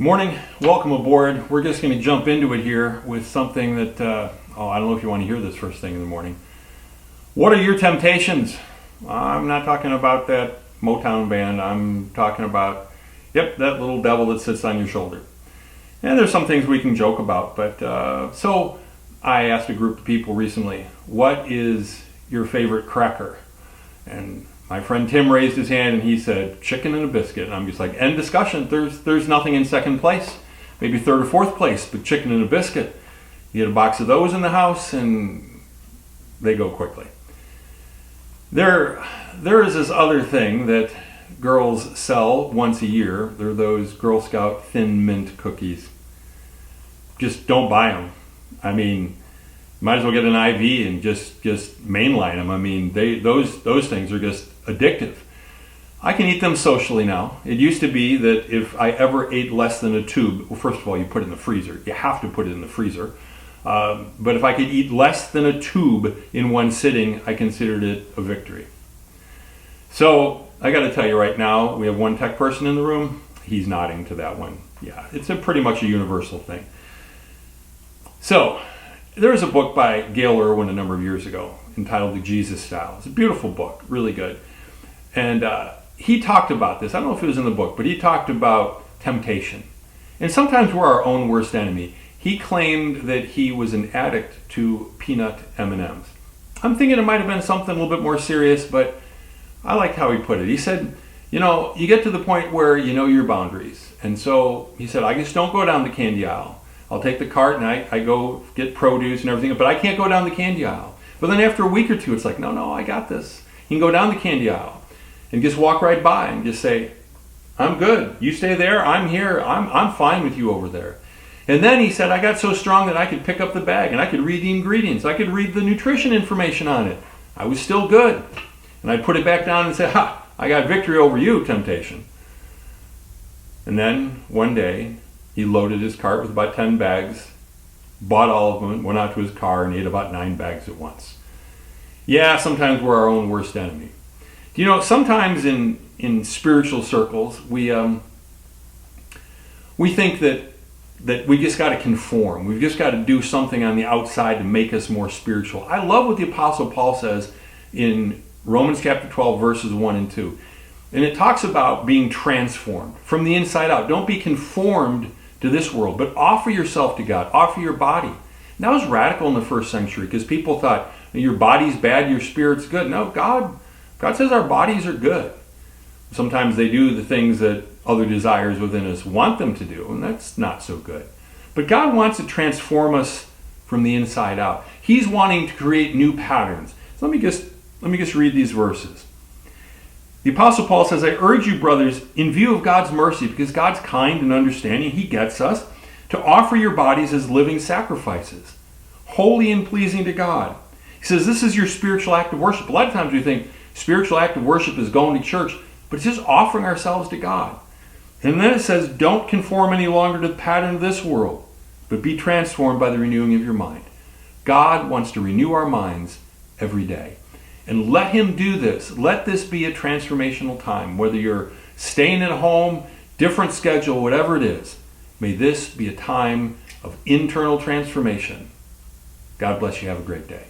Morning, welcome aboard. We're just going to jump into it here with something that, I don't know if you want to hear this first thing in the morning. What are your temptations? I'm not talking about that Motown band. I'm talking about, that little devil that sits on your shoulder. And there's some things we can joke about, but so I asked a group of people recently, what is your favorite cracker? And my friend Tim raised his hand and he said, chicken and a biscuit. And I'm just like, end discussion. There's nothing in second place, maybe third or fourth place, but chicken and a biscuit. You get a box of those in the house and they go quickly. There is this other thing that girls sell once a year. They're those Girl Scout Thin Mint cookies. Just don't buy them. I mean, might as well get an IV and just mainline them. I mean, those things are just addictive. I can eat them socially now. It used to be that if I ever ate less than a tube, well, first of all, you put it in the freezer. You have to put it in the freezer. But if I could eat less than a tube in one sitting, I considered it a victory. So I got to tell you right now, we have one tech person in the room. He's nodding to that one. Yeah, it's pretty much a universal thing. So there was a book by Gail Irwin a number of years ago entitled The Jesus Style. It's a beautiful book, really good. And he talked about this. I don't know if it was in the book, but he talked about temptation. And sometimes we're our own worst enemy. He claimed that he was an addict to peanut M&Ms. I'm thinking it might have been something a little bit more serious, but I liked how he put it. He said, you get to the point where you know your boundaries. And so he said, I just don't go down the candy aisle. I'll take the cart and I go get produce and everything, but I can't go down the candy aisle. But then after a week or two, it's like, no, I got this. You can go down the candy aisle and just walk right by and just say, I'm good. You stay there. I'm here. I'm fine with you over there. And then he said, I got so strong that I could pick up the bag and I could read the ingredients. I could read the nutrition information on it. I was still good. And I'd put it back down and say, I got victory over you, temptation. And then one day, he loaded his cart with about 10 bags, bought all of them, went out to his car, and ate about 9 bags at once. Yeah, sometimes we're our own worst enemy. Sometimes in spiritual circles, we think that we just got to conform. We've just got to do something on the outside to make us more spiritual. I love what the Apostle Paul says in Romans chapter 12, verses 1 and 2. And it talks about being transformed from the inside out. Don't be conformed to this world, but offer yourself to God. Offer your body. And that was radical in the first century because people thought your body's bad, your spirit's good. No, God says our bodies are good. Sometimes they do the things that other desires within us want them to do, and that's not so good. But God wants to transform us from the inside out. He's wanting to create new patterns. So let me just read these verses. The Apostle Paul says, I urge you, brothers, in view of God's mercy, because God's kind and understanding, He gets us, to offer your bodies as living sacrifices, holy and pleasing to God. He says this is your spiritual act of worship. A lot of times we think spiritual act of worship is going to church, but it's just offering ourselves to God. And then it says, don't conform any longer to the pattern of this world, but be transformed by the renewing of your mind. God wants to renew our minds every day. And let Him do this. Let this be a transformational time. Whether you're staying at home, different schedule, whatever it is, may this be a time of internal transformation. God bless you. Have a great day.